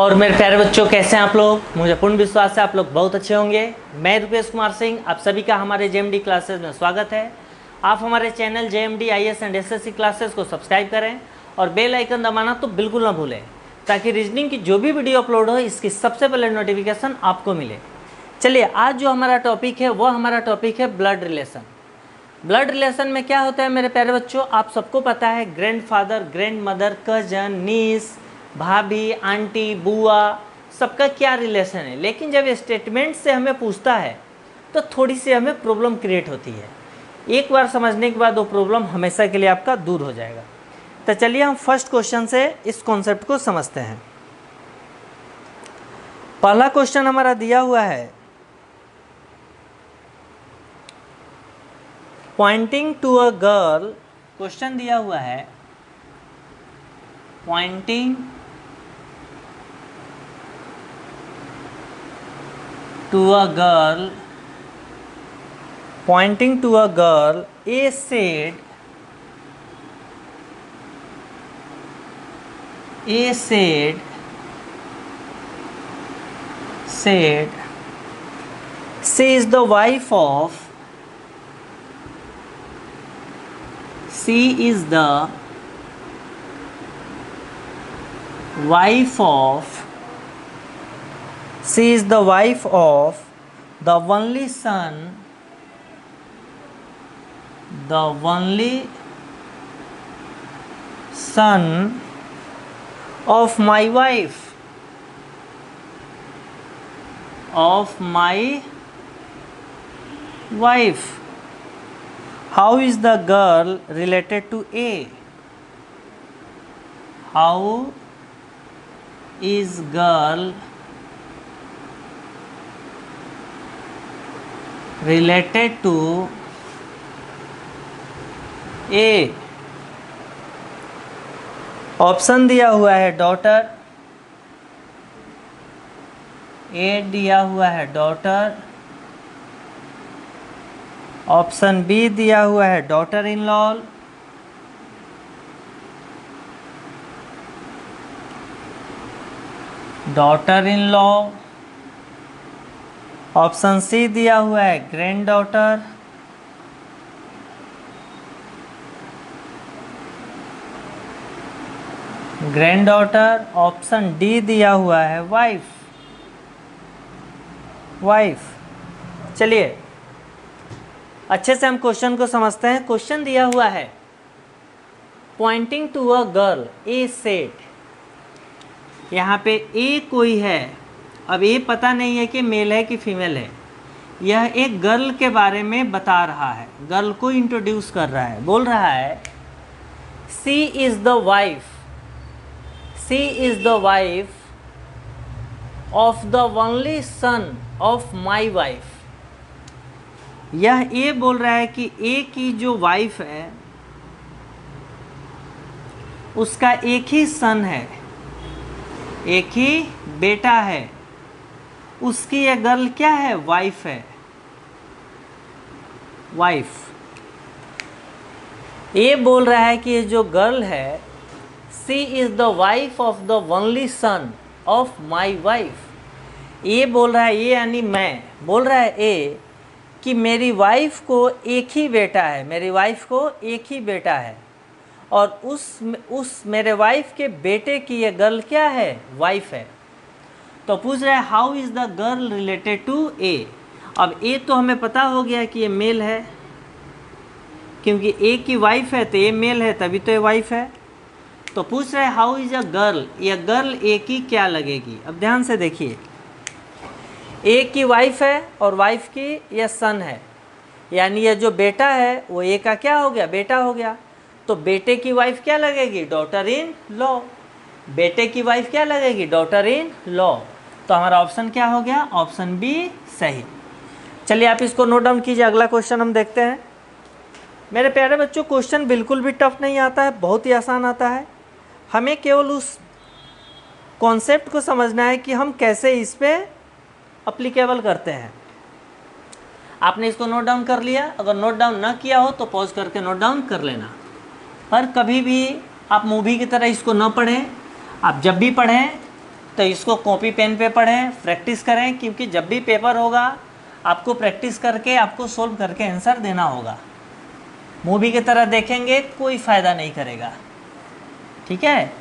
और मेरे प्यारे बच्चों, कैसे हैं आप लोग। मुझे पूर्ण विश्वास है आप लोग बहुत अच्छे होंगे। मैं रुपेश कुमार सिंह, आप सभी का हमारे जेएमडी क्लासेस में स्वागत है। आप हमारे channel JMD IAS and SSC classes को सब्सक्राइब करें और बेल आइकन दबाना तो बिल्कुल ना भूलें, ताकि रीजनिंग की जो भी वीडियो अपलोड हो इसकी सबसे पहले नोटिफिकेशन आपको मिले। चलिए, आज जो हमारा टॉपिक है वो हमारा टॉपिक है ब्लड रिलेशन। ब्लड रिलेशन में क्या होता है मेरे प्यारे बच्चों, आप सबको पता है। ग्रैंडफादर, ग्रैंड मदर, कजन, नीस, भाभी, आंटी, बुआ, सबका क्या रिलेशन है। लेकिन जब स्टेटमेंट से हमें पूछता है तो थोड़ी सी हमें प्रॉब्लम क्रिएट होती है। एक बार समझने के बाद वो प्रॉब्लम हमेशा के लिए आपका दूर हो जाएगा। तो चलिए हम फर्स्ट क्वेश्चन से इस कॉन्सेप्ट को समझते हैं। पहला क्वेश्चन हमारा दिया हुआ है, pointing to a girl. Question दिया हुआ है, pointing to a girl, pointing to a girl, A said, she is the wife of, she is the wife of, she is the wife of the only son, the only son of my wife, of my wife. How is the girl related to A? How is girl related to A? Option दिया हुआ है daughter, ए दिया हुआ है daughter, option B दिया हुआ है daughter in law, daughter in law, option C दिया हुआ है granddaughter, granddaughter, option D दिया हुआ है वाइफ, वाइफ। चलिए अच्छे से हम क्वेश्चन को समझते हैं। क्वेश्चन दिया हुआ है, pointing to a girl, A said. यहाँ पे ए कोई है, अब ये पता नहीं है कि मेल है कि फीमेल है। यह एक गर्ल के बारे में बता रहा है, गर्ल को इंट्रोड्यूस कर रहा है। बोल रहा है she is the wife, she is the wife of the only son of my wife. यह ये बोल रहा है कि ए की जो वाइफ है उसका एक ही सन है, एक ही बेटा है, उसकी ये गर्ल क्या है, वाइफ है, वाइफ। ये बोल रहा है कि ये जो गर्ल है, she is the wife of the only son of my wife. ये बोल रहा है, ये यानी मैं बोल रहा है ए कि मेरी वाइफ को एक ही बेटा है, मेरी वाइफ को एक ही बेटा है, और उस मेरे वाइफ के बेटे की ये गर्ल क्या है, वाइफ है। तो पूछ रहा है how is the girl related to A. अब ए तो हमें पता हो गया कि ये मेल है, क्योंकि ए की वाइफ है तो ये मेल है, तभी तो ये वाइफ है। तो पूछ रहा है हाउ इज़ अ गर्ल, ये गर्ल ए की क्या लगेगी। अब ध्यान से देखिए, ए की वाइफ है और वाइफ की यह सन है, यानी यह जो बेटा है वो ए का क्या हो गया, बेटा हो गया। तो बेटे की वाइफ क्या लगेगी, डॉटर इन लॉ। बेटे की वाइफ क्या लगेगी, डॉटर इन लॉ। तो हमारा ऑप्शन क्या हो गया, ऑप्शन बी सही। चलिए आप इसको नोट डाउन कीजिए। अगला क्वेश्चन हम देखते हैं। मेरे प्यारे बच्चों, क्वेश्चन बिल्कुल भी टफ नहीं आता है, बहुत ही आसान आता है। हमें केवल उस कॉन्सेप्ट को समझना है कि हम कैसे इस पर अप्लीकेबल करते हैं। आपने इसको नोट डाउन कर लिया, अगर नोट डाउन ना किया हो तो पॉज करके नोट डाउन कर लेना। पर कभी भी आप मूवी की तरह इसको न पढ़ें, आप जब भी पढ़ें तो इसको कॉपी पेन पे पढ़ें, प्रैक्टिस करें, क्योंकि जब भी पेपर होगा आपको प्रैक्टिस करके आपको सोल्व करके आंसर देना होगा। मूवी की तरह देखेंगे कोई फ़ायदा नहीं करेगा, ठीक है।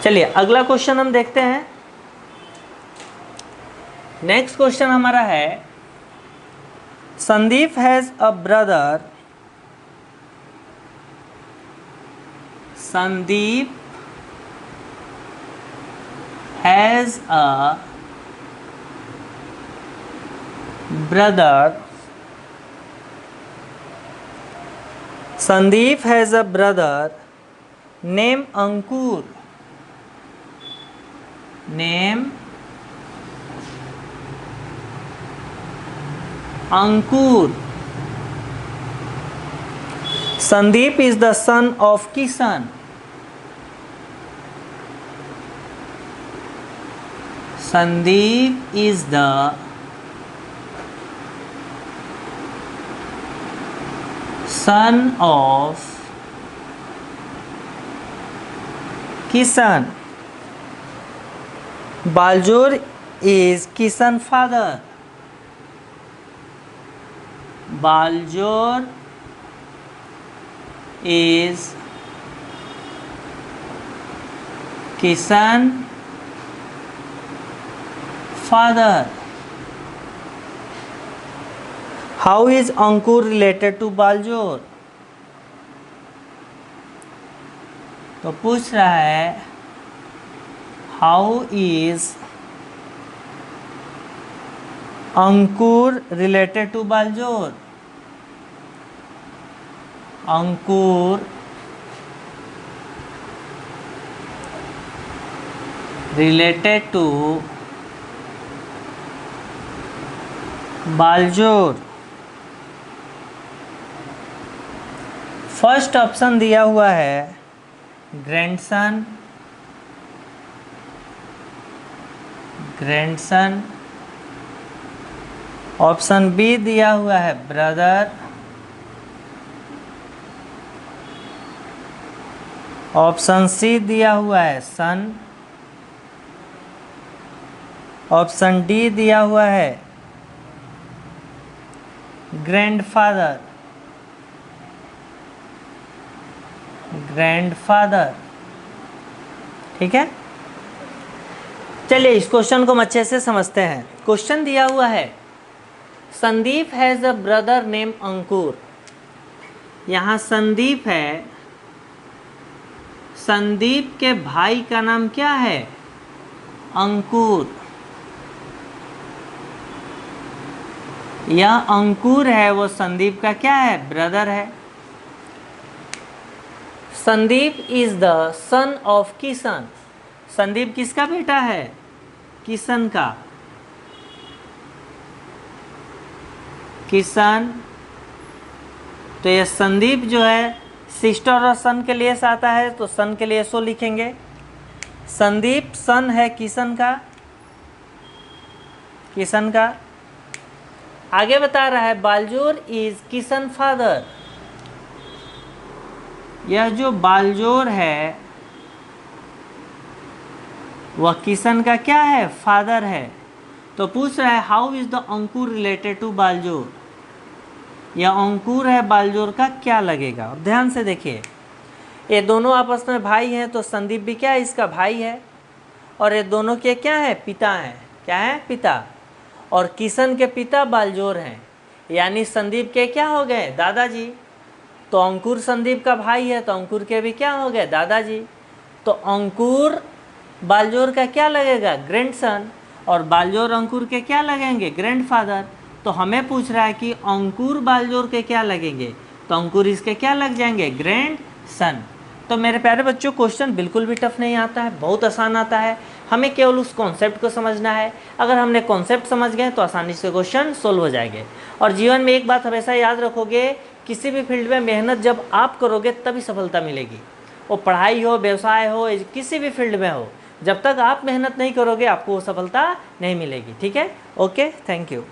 चलिए अगला क्वेश्चन हम देखते हैं। नेक्स्ट क्वेश्चन हमारा है, Sandeep has a brother, Sandeep has a brother, Sandeep has a brother name Ankur, name Ankur. Sandeep is the son of Kishan. Sandeep is the son of Kishan. Baljor is Kishan's father. Baljor is Kishan's father. How is Ankur related to Baljor? तो पूछ रहा है how is Ankur related to Baljor. Ankur related to Baljor. First option दिया हुआ है grandson, grandson. Option B दिया हुआ है ब्रदर, ऑप्शन सी दिया हुआ है सन, ऑप्शन डी दिया हुआ है ग्रैंडफादर, ग्रैंडफादर। ठीक है, चलिए इस क्वेश्चन को हम अच्छे से समझते हैं। क्वेश्चन दिया हुआ है Sandeep has a brother name Ankur. यहाँ संदीप है, संदीप के भाई का नाम क्या है? अंकुर। यह अंकुर है वो संदीप का क्या है? ब्रदर है। Sandeep is the son of Kishan. Sandeep किसका बेटा है? किशन का। किशन, तो यह संदीप जो है सिस्टर और सन के लिए से आता है, तो सन के लिए सो लिखेंगे। संदीप सन है किशन का, किशन का। आगे बता रहा है बालजोर इज किशन फादर। यह जो बालजोर है वह किशन का क्या है? फादर है। तो पूछ रहा है how is the Ankur related to Baljor. यह अंकुर है, बालजोर का क्या लगेगा? और ध्यान से देखिए, ये दोनों आपस में भाई हैं, तो संदीप भी क्या है? इसका भाई है। और ये दोनों के क्या है? पिता हैं। क्या है? पिता। और किशन के पिता बालजोर हैं, यानी संदीप के क्या हो गए? दादाजी। तो अंकुर संदीप का भाई है, तो अंकुर के भी क्या हो गए? दादाजी। तो अंकुर बालजोर का क्या लगेगा? ग्रैंडसन। और बालजोर अंकुर के क्या लगेंगे? ग्रैंडफादर। तो हमें पूछ रहा है कि अंकुर बालजोर के क्या लगेंगे? तो अंकुर इसके क्या लग जाएंगे? ग्रैंडसन। तो मेरे प्यारे बच्चों, क्वेश्चन बिल्कुल भी टफ नहीं आता है, बहुत आसान आता है। हमें केवल उस कॉन्सेप्ट को समझना है। अगर हमने कॉन्सेप्ट समझ गए तो आसानी से क्वेश्चन सोल्व हो जाएंगे। और जीवन में एक बात हमेशा याद रखोगे, किसी भी फील्ड में मेहनत जब आप करोगे तभी सफलता मिलेगी। वो पढ़ाई हो, व्यवसाय हो, किसी भी फील्ड में हो, जब तक आप मेहनत नहीं करोगे आपको वो सफलता नहीं मिलेगी। ठीक है, ओके, थैंक यू।